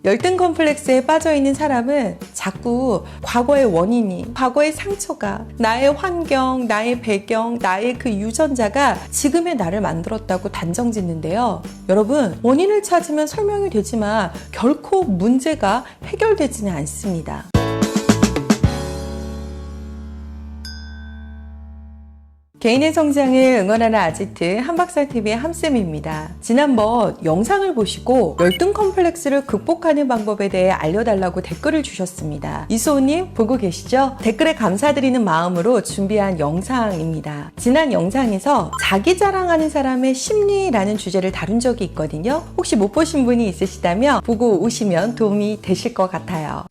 열등 컴플렉스에 빠져있는 사람은 자꾸 과거의 원인이, 과거의 상처가, 나의 환경, 나의 배경, 나의 그 유전자가 지금의 나를 만들었다고 단정 짓는데요. 여러분, 원인을 찾으면 설명이 되지만 결코 문제가 해결되지는 않습니다. 개인의 성장을 응원하는 아지트 한박사TV의 함쌤입니다. 지난번 영상을 보시고 열등 컴플렉스를 극복하는 방법에 대해 알려달라고 댓글을 주셨습니다. 이소호님 보고 계시죠? 댓글에 감사드리는 마음으로 준비한 영상입니다. 지난 영상에서 자기 자랑하는 사람의 심리라는 주제를 다룬 적이 있거든요. 혹시 못 보신 분이 있으시다면 보고 오시면 도움이 되실 것 같아요.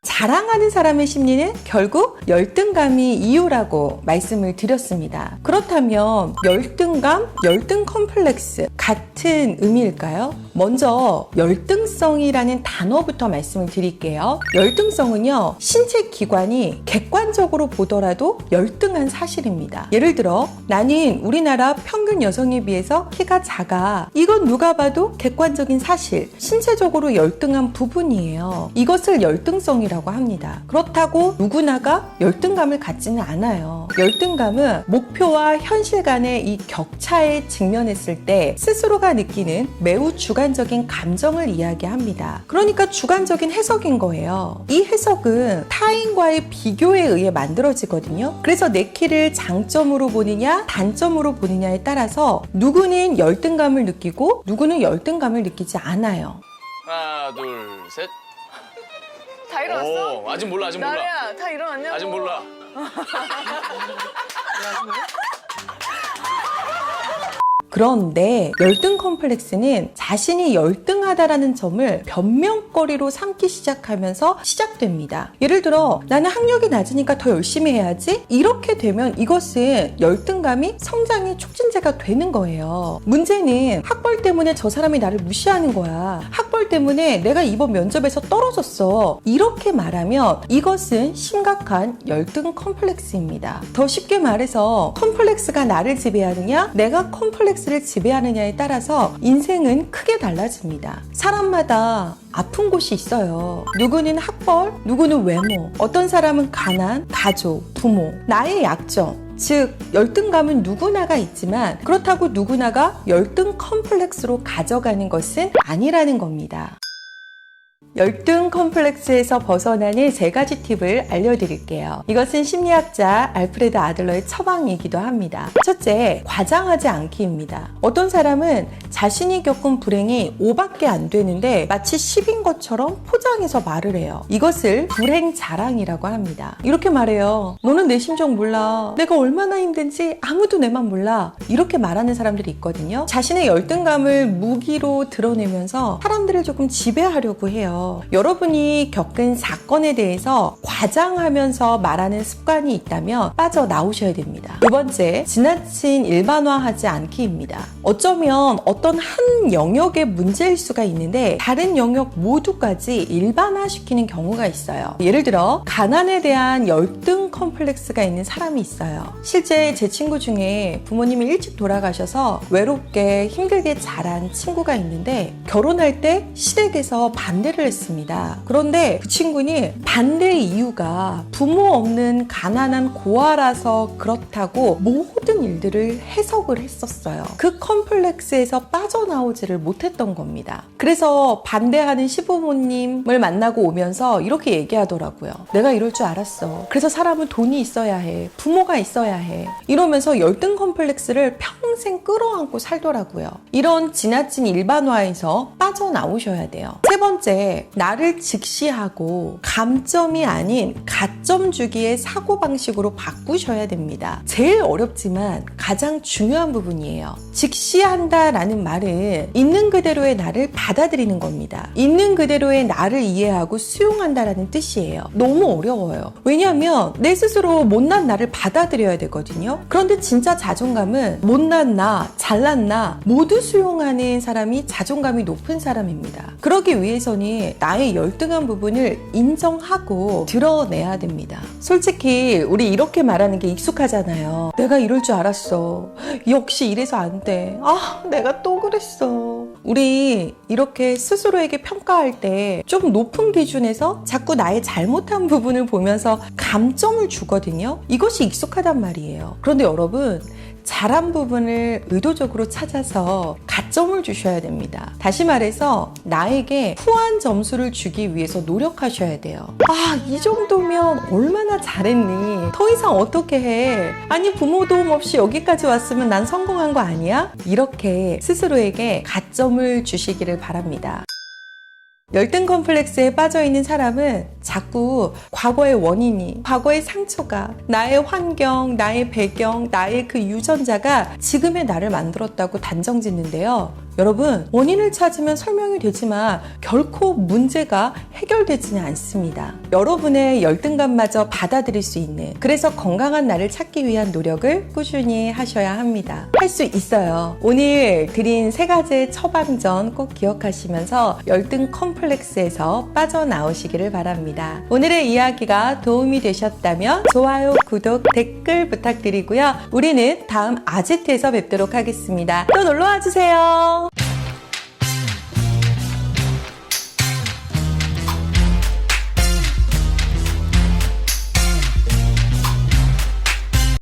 자랑하는 사람의 심리는 결국 열등감이 이유라고 말씀을 드렸습니다. 그렇다면 열등감, 열등 컴플렉스 같은 의미일까요? 먼저 열등성이라는 단어부터 말씀을 드릴게요. 열등성은요, 신체 기관이 객관적으로 보더라도 열등한 사실입니다. 예를 들어 나는 우리나라 평균 여성에 비해서 키가 작아. 이건 누가 봐도 객관적인 사실, 신체적으로 열등한 부분이에요. 이것을 열등성이라고 합니다. 그렇다고 누구나가 열등감을 갖지는 않아요. 열등감은 목표와 현실 간의 이 격차에 직면했을 때 스스로가 느끼는 매우 주관적인 감정을 이야기합니다. 그러니까 주관적인 해석인 거예요. 이 해석은 타인과의 비교에 의해 만들어지거든요. 그래서 내 키를 장점으로 보느냐 단점으로 보느냐에 따라서 누구는 열등감을 느끼고 누구는 열등감을 느끼지 않아요. 하나, 둘, 셋. 다 일어났어? 오, 아직 몰라, 아직 몰라. 나래야, 다 일어났냐고. 아직 몰라. 그런데 열등 컴플렉스는 자신이 열등하다라는 점을 변명거리로 삼기 시작하면서 시작됩니다. 예를 들어 나는 학력이 낮으니까 더 열심히 해야지. 이렇게 되면 이것은 열등감이 성장의 촉진제가 되는 거예요. 문제는 학벌 때문에 저 사람이 나를 무시하는 거야. 학벌 때문에 내가 이번 면접에서 떨어졌어. 이렇게 말하면 이것은 심각한 열등 컴플렉스입니다. 더 쉽게 말해서 컴플렉스가 나를 지배하느냐, 내가 컴플렉스를 지배하느냐에 따라서 인생은 크게 달라집니다. 사람마다 아픈 곳이 있어요. 누구는 학벌, 누구는 외모, 어떤 사람은 가난, 가족, 부모, 나의 약점. 즉 열등감은 누구나가 있지만 그렇다고 누구나가 열등 컴플렉스로 가져가는 것은 아니라는 겁니다. 열등 컴플렉스에서 벗어나는 3가지 팁을 알려드릴게요. 이것은 심리학자 알프레드 아들러의 처방이기도 합니다. 첫째, 과장하지 않기입니다. 어떤 사람은 자신이 겪은 불행이 5밖에 안 되는데 마치 10인 것처럼 포장해서 말을 해요. 이것을 불행 자랑이라고 합니다. 이렇게 말해요. 너는 내 심정 몰라. 내가 얼마나 힘든지 아무도 내 맘 몰라. 이렇게 말하는 사람들이 있거든요. 자신의 열등감을 무기로 드러내면서 사람들을 조금 지배하려고 해요. 여러분이 겪은 사건에 대해서 과장하면서 말하는 습관이 있다면 빠져나오셔야 됩니다. 두 번째, 지나친 일반화하지 않기입니다. 어쩌면 어떤 한 영역의 문제일 수가 있는데 다른 영역 모두까지 일반화시키는 경우가 있어요. 예를 들어 가난에 대한 열등 컴플렉스가 있는 사람이 있어요. 실제 제 친구 중에 부모님이 일찍 돌아가셔서 외롭게 힘들게 자란 친구가 있는데 결혼할 때 시댁에서 반대를 했습니다. 그런데 그 친구는 반대의 이유가 부모 없는 가난한 고아라서 그렇다고 모든 일들을 해석을 했었어요. 그 컴플렉스에서 빠져나오지를 못했던 겁니다. 그래서 반대하는 시부모님을 만나고 오면서 이렇게 얘기하더라고요. 내가 이럴 줄 알았어. 그래서 사람은 돈이 있어야 해. 부모가 있어야 해. 이러면서 열등 컴플렉스를 평생 끌어안고 살더라고요. 이런 지나친 일반화에서 빠져나오셔야 돼요. 세 번째, 나를 직시하고 감점이 아닌 가점 주기의 사고방식으로 바꾸셔야 됩니다. 제일 어렵지만 가장 중요한 부분이에요. 직시한다라는 말은 있는 그대로의 나를 받아들이는 겁니다. 있는 그대로의 나를 이해하고 수용한다라는 뜻이에요. 너무 어려워요. 왜냐하면 내 스스로 못난 나를 받아들여야 되거든요. 그런데 진짜 자존감은 못난 나, 잘난 나 모두 수용하는 사람이 자존감이 높은 사람입니다. 그러기 위해서는 나의 열등한 부분을 인정하고 드러내야 됩니다. 솔직히 우리 이렇게 말하는 게 익숙하잖아요. 내가 이럴 줄 알았어. 역시 이래서 안 돼. 아, 내가 또 그랬어. 우리 이렇게 스스로에게 평가할 때 좀 높은 기준에서 자꾸 나의 잘못한 부분을 보면서 감점을 주거든요. 이것이 익숙하단 말이에요. 그런데 여러분, 잘한 부분을 의도적으로 찾아서 가점을 주셔야 됩니다. 다시 말해서 나에게 후한 점수를 주기 위해서 노력하셔야 돼요. 아, 이 정도면 얼마나 잘했니? 더 이상 어떻게 해? 아니, 부모 도움 없이 여기까지 왔으면 난 성공한 거 아니야? 이렇게 스스로에게 가점을 주시기를 바랍니다. 열등 컴플렉스에 빠져있는 사람은 자꾸 과거의 원인이, 과거의 상처가, 나의 환경, 나의 배경, 나의 그 유전자가 지금의 나를 만들었다고 단정 짓는데요. 여러분, 원인을 찾으면 설명이 되지만 결코 문제가 해결되지는 않습니다. 여러분의 열등감마저 받아들일 수 있는, 그래서 건강한 나를 찾기 위한 노력을 꾸준히 하셔야 합니다. 할 수 있어요. 오늘 드린 3가지의 처방전 꼭 기억하시면서 열등 컴플렉스에서 빠져나오시기를 바랍니다. 오늘의 이야기가 도움이 되셨다면 좋아요, 구독, 댓글 부탁드리고요. 우리는 다음 아지트에서 뵙도록 하겠습니다. 또 놀러와 주세요.